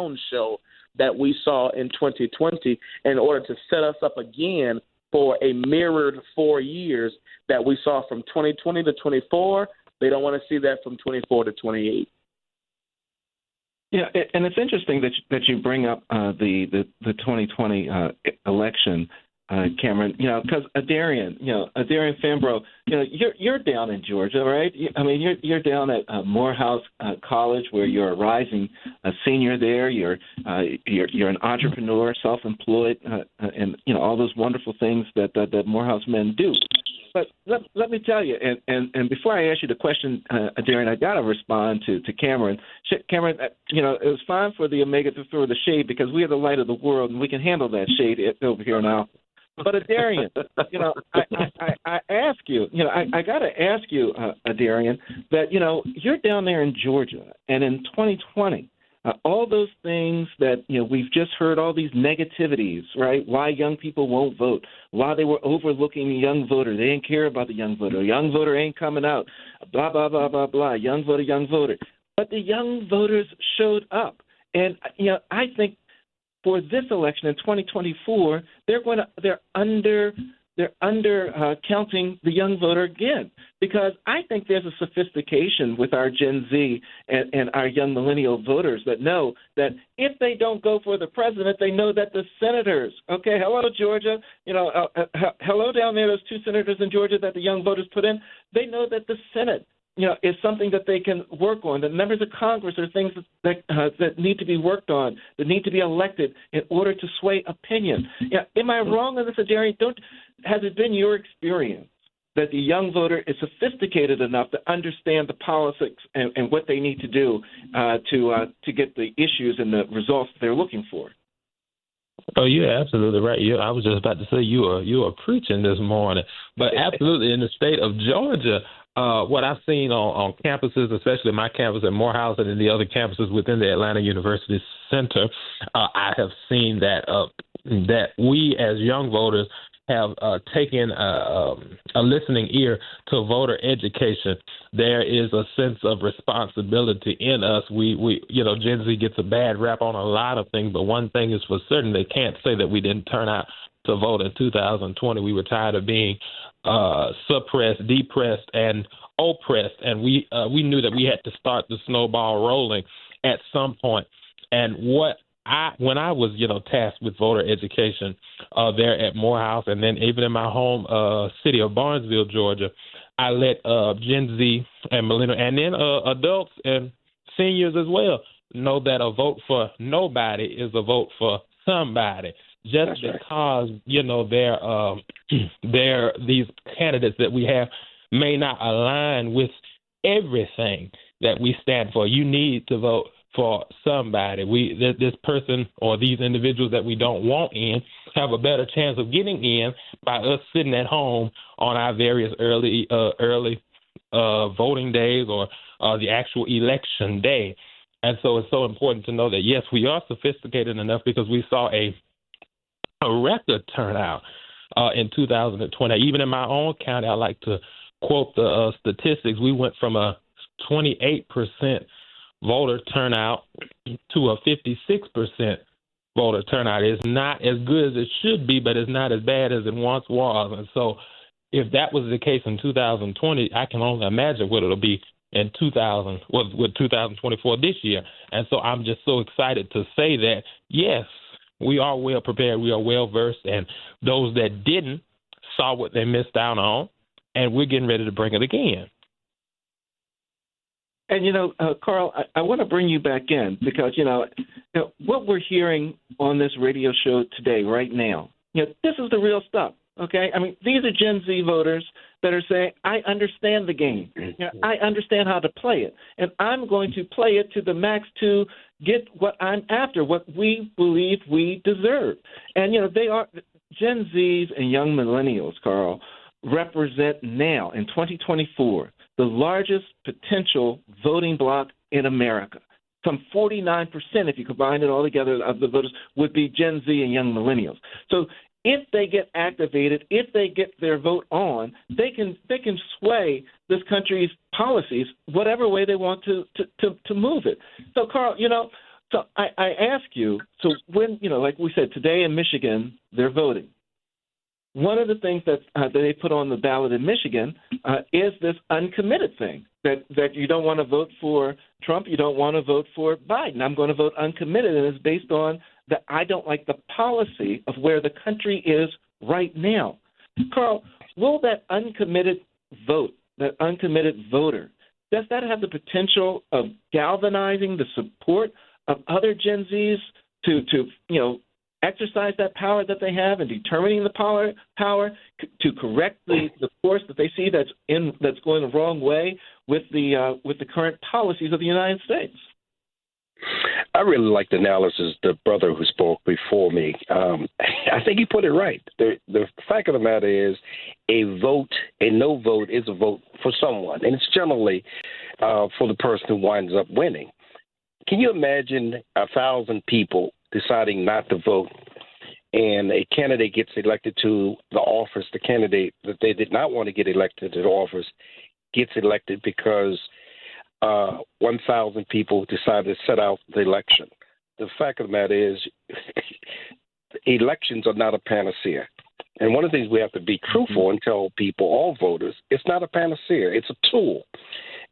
clown show that we saw in 2020 in order to set us up again for a mirrored 4 years that we saw from 2020 to 24. They don't want to see that from 24 to 28. Yeah, and it's interesting that you bring up the 2020 election, Cameron. Because Adarian Fambro, you're down in Georgia, right? I mean, you're down at Morehouse College, where you're a rising senior there. You're an entrepreneur, self-employed, and all those wonderful things that Morehouse men do. But let me tell you, and before I ask you the question, Adarian, I got to respond to Cameron. Cameron, it was fine for the Omega to throw the shade because we are the light of the world, and we can handle that shade over here now. But Adarian, I ask you, I got to ask you, Adarian, that, you're down there in Georgia, and in 2020, all those things that, we've just heard, all these negativities, right? Why young people won't vote, why they were overlooking the young voter. They didn't care about the young voter. Young voter ain't coming out, blah, blah, blah, blah, blah, young voter, young voter. But the young voters showed up. And, I think for this election in 2024, they're under counting the young voter again, because I think there's a sophistication with our Gen Z and our young millennial voters that know that if they don't go for the president, they know that the senators, okay, hello, Georgia, hello down there, those 2 senators in Georgia that the young voters put in, they know that the Senate, is something that they can work on. The members of Congress are things that need to be worked on, that need to be elected in order to sway opinion. Am I wrong on this, Adarian? Has it been your experience that the young voter is sophisticated enough to understand the politics and what they need to do to get the issues and the results they're looking for? Oh, you're absolutely right. I was just about to say you are preaching this morning, but absolutely in the state of Georgia. What I've seen on campuses, especially my campus at Morehouse and in the other campuses within the Atlanta University Center, I have seen that we as young voters have taken a listening ear to voter education. There is a sense of responsibility in us. We Gen Z gets a bad rap on a lot of things, but one thing is for certain: they can't say that we didn't turn out to vote in 2020. We were tired of being suppressed, depressed, and oppressed, and we knew that we had to start the snowball rolling at some point. And when I was tasked with voter education there at Morehouse, and then even in my home city of Barnesville, Georgia, I let Gen Z and millennial, and then adults and seniors as well, know that a vote for nobody is a vote for somebody. Just That's because right. they're these candidates that we have may not align with everything that we stand for. You need to vote for somebody. This person or these individuals that we don't want in have a better chance of getting in by us sitting at home on our various early voting days or the actual election day. And so it's so important to know that, yes, we are sophisticated enough because we saw a record turnout in 2020. Even in my own county, I like to quote the statistics. We went from a 28% voter turnout to a 56% voter turnout. It's not as good as it should be, but it's not as bad as it once was. And so if that was the case in 2020, I can only imagine what it'll be in 2024 this year. And so I'm just so excited to say that, yes, we are well prepared, we are well versed, and those that didn't saw what they missed out on, and we're getting ready to bring it again. And, Carl, I want to bring you back in because, what we're hearing on this radio show today, right now, this is the real stuff, okay? I mean, these are Gen Z voters that are saying, I understand the game. I understand how to play it, and I'm going to play it to the max to get what I'm after, what we believe we deserve. And, they are Gen Zs and young millennials, Carl, represent now in 2024 the largest potential voting bloc in America. Some 49%, if you combine it all together, of the voters would be Gen Z and young millennials. So if they get activated, if they get their vote on, they can sway this country's policies whatever way they want to move it. So, Carl, So I ask you, so when, like we said, today in Michigan, they're voting. One of the things that they put on the ballot in Michigan is this uncommitted thing, that you don't want to vote for Trump, you don't want to vote for Biden. I'm going to vote uncommitted, and it's based on that I don't like the policy of where the country is right now. Carl, will that uncommitted vote, that uncommitted voter, does that have the potential of galvanizing the support of other Gen Zs to exercise that power that they have and determining the power to correct the course that they see that's going the wrong way with the current policies of the United States? I really like the analysis the brother who spoke before me. I think he put it right. The fact of the matter is, a no vote is a vote for someone, and it's generally for the person who winds up winning. Can you imagine 1,000 people deciding not to vote, and a candidate gets elected to the office, the candidate that they did not want to get elected to the office gets elected because 1,000 people decided to set out the election? The fact of the matter is, elections are not a panacea. And one of the things we have to be truthful and tell people, all voters, it's not a panacea. It's a tool.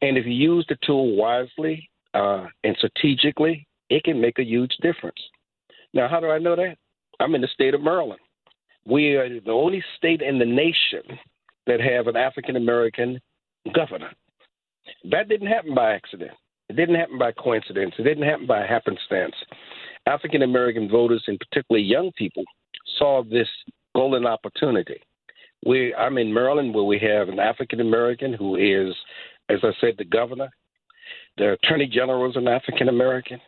And if you use the tool wisely and strategically, it can make a huge difference. Now, how do I know that? I'm in the state of Maryland. We are the only state in the nation that have an African-American governor. That didn't happen by accident. It didn't happen by coincidence. It didn't happen by happenstance. African-American voters, and particularly young people, saw this golden opportunity. I'm in Maryland, where we have an African-American who is, as I said, the governor. The attorney general is an African-American.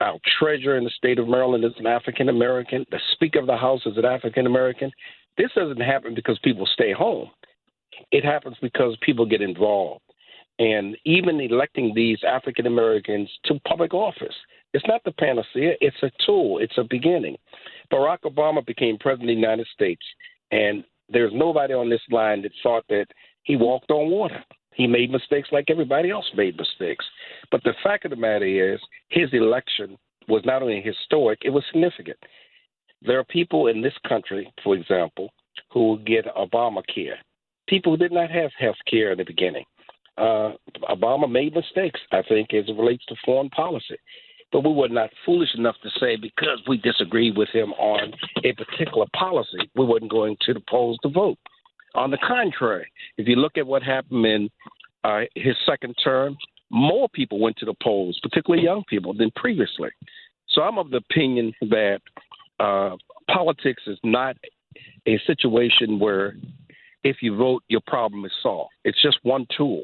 Our treasurer in the state of Maryland is an African-American. The speaker of the House is an African-American. This doesn't happen because people stay home. It happens because people get involved. And even electing these African-Americans to public office, it's not the panacea. It's a tool. It's a beginning. Barack Obama became president of the United States, and there's nobody on this line that thought that he walked on water. He made mistakes like everybody else made mistakes. But the fact of the matter is, his election was not only historic, it was significant. There are people in this country, for example, who get Obamacare. People who did not have health care in the beginning. Obama made mistakes, I think, as it relates to foreign policy. But we were not foolish enough to say because we disagreed with him on a particular policy, we weren't going to the polls to vote. On the contrary, if you look at what happened in his second term, more people went to the polls, particularly young people, than previously. So I'm of the opinion that politics is not a situation where if you vote, your problem is solved. It's just one tool.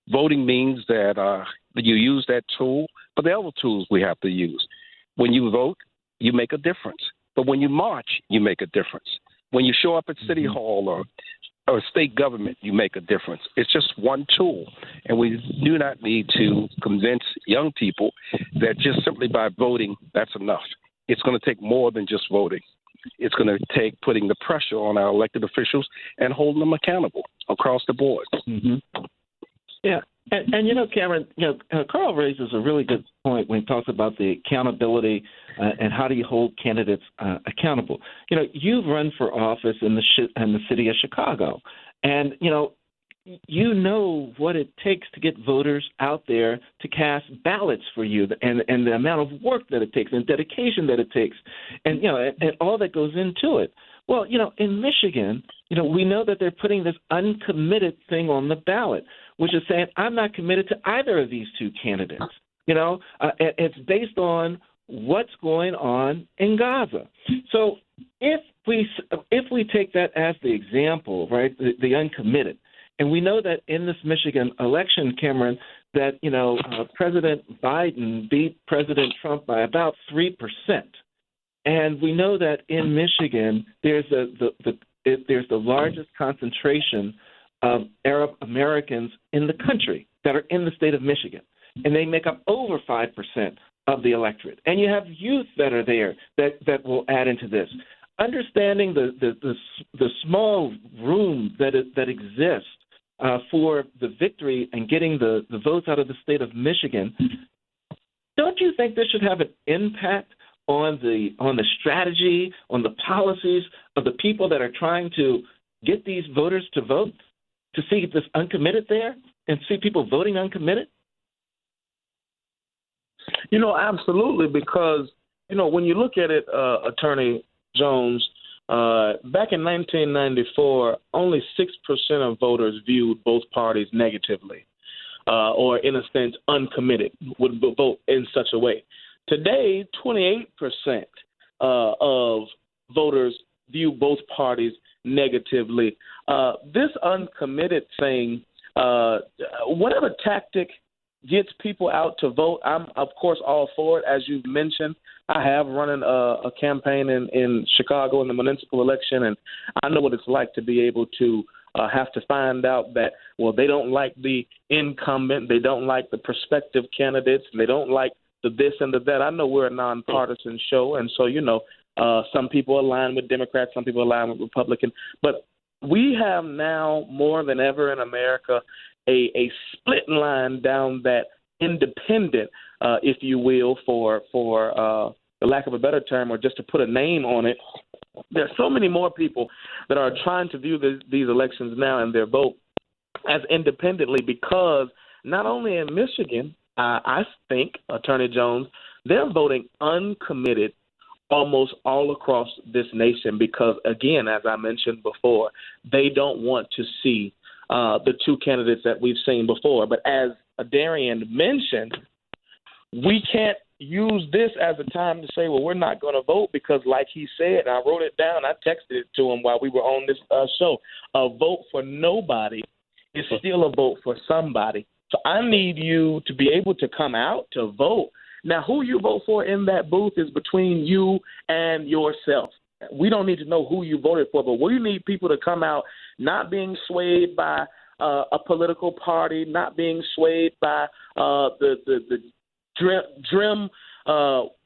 Voting means that you use that tool, but there are other tools we have to use. When you vote, you make a difference. But when you march, you make a difference. When you show up at City Hall or state government, you make a difference. It's just one tool. And we do not need to convince young people that just simply by voting, that's enough. It's going to take more than just voting. It's going to take putting the pressure on our elected officials and holding them accountable across the board. Mm-hmm. Yeah. And Cameron, Carl raises a really good point when he talks about the accountability and how do you hold candidates accountable. You've run for office in the city of Chicago, and you know what it takes to get voters out there to cast ballots for you, and the amount of work that it takes and dedication that it takes, and and all that goes into it. Well, in Michigan, we know that they're putting this uncommitted thing on the ballot, which is saying I'm not committed to either of these two candidates. It's based on what's going on in Gaza. So if we take that as the example, right, the uncommitted, and we know that in this Michigan election, Cameron, that President Biden beat President Trump by about 3%. And we know that in Michigan, there's the largest concentration of Arab Americans in the country that are in the state of Michigan, and they make up over 5% of the electorate. And you have youth that are there that will add into this. Understanding the small room that exists for the victory and getting the votes out of the state of Michigan, don't you think this should have an impact on the strategy, on the policies of the people that are trying to get these voters to vote, to see this uncommitted there and see people voting uncommitted? Absolutely, because, when you look at it, Attorney Jones, back in 1994, only 6% of voters viewed both parties negatively or, in a sense, uncommitted, would vote in such a way. Today, 28% of voters view both parties negatively. This uncommitted thing, whatever tactic gets people out to vote, I'm, of course, all for it. As you've mentioned, I have run a campaign in Chicago in the municipal election, and I know what it's like to be able to have to find out that, well, they don't like the incumbent, they don't like the prospective candidates, they don't like the this and the that. I know we're a nonpartisan show, and so, some people align with Democrats, some people align with Republicans, but we have now more than ever in America a split line down that independent, if you will, for the lack of a better term, or just to put a name on it. There's so many more people that are trying to view these elections now and their vote as independently, because not only in Michigan, I think, Attorney Jones, they're voting uncommitted almost all across this nation because, again, as I mentioned before, they don't want to see the two candidates that we've seen before. But as Adarian mentioned, we can't use this as a time to say, well, we're not going to vote because, like he said, I wrote it down, I texted it to him while we were on this show, a vote for nobody is still a vote for somebody. So I need you to be able to come out to vote. Now, who you vote for in that booth is between you and yourself. We don't need to know who you voted for, but we need people to come out not being swayed by a political party, not being swayed by the grim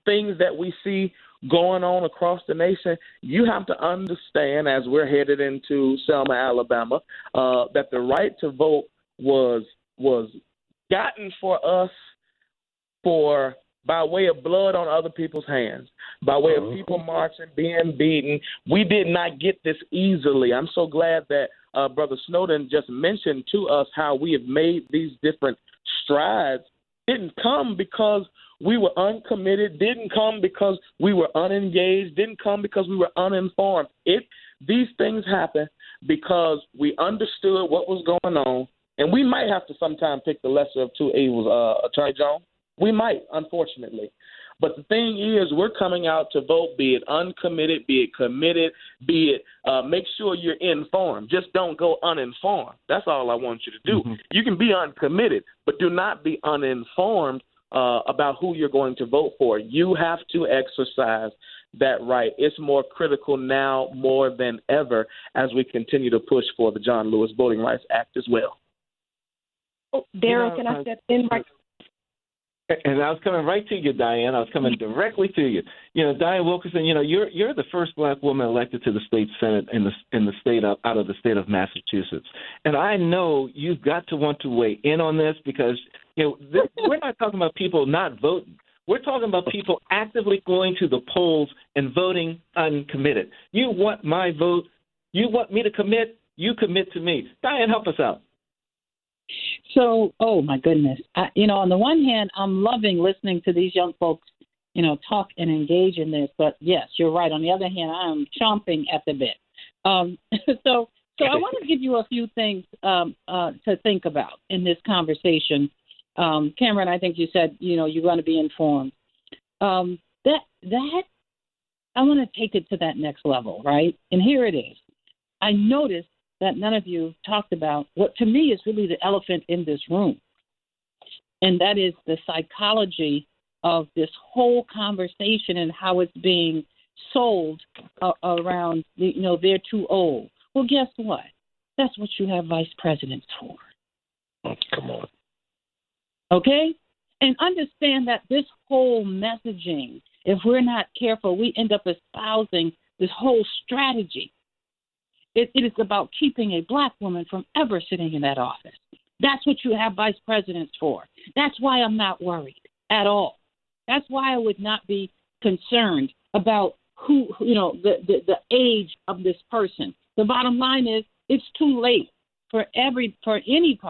things that we see going on across the nation. You have to understand, as we're headed into Selma, Alabama, that the right to vote was gotten for us by way of blood on other people's hands, by way of people marching, being beaten. We did not get this easily. I'm so glad that Brother Snowden just mentioned to us how we have made these different strides. Didn't come because we were uncommitted, didn't come because we were unengaged, didn't come because we were uninformed. These things happen because we understood what was going on, and we might have to sometime pick the lesser of two evils, Attorney Jones. We might, unfortunately. But the thing is, we're coming out to vote, be it uncommitted, be it committed, be it make sure you're informed. Just don't go uninformed. That's all I want you to do. Mm-hmm. You can be uncommitted, but do not be uninformed about who you're going to vote for. You have to exercise that right. It's more critical now more than ever as we continue to push for the John Lewis Voting Rights Act as well. Oh, Daryl, can I step in right? And I was coming right to you, Dianne. I was coming directly to you. Dianne Wilkerson, you're the first black woman elected to the state senate in the state out of the state of Massachusetts. And I know you've got to want to weigh in on this because we're not talking about people not voting. We're talking about people actively going to the polls and voting uncommitted. You want my vote. You want me to commit. You commit to me. Dianne, help us out. So, oh my goodness, on the one hand, I'm loving listening to these young folks, talk and engage in this. But yes, you're right. On the other hand, I'm chomping at the bit. So I want to give you a few things to think about in this conversation. Cameron, I think you said, you're going to be informed. That I want to take it to that next level, right? And here it is. I noticed that none of you talked about what to me is really the elephant in this room. And that is the psychology of this whole conversation and how it's being sold around, they're too old. Well, guess what? That's what you have vice presidents for. Oh, come on. Okay? And understand that this whole messaging, if we're not careful, we end up espousing this whole strategy. It is about keeping a black woman from ever sitting in that office. That's what you have vice presidents for. That's why I'm not worried at all. That's why I would not be concerned about who, the age of this person. The bottom line is it's too late for any party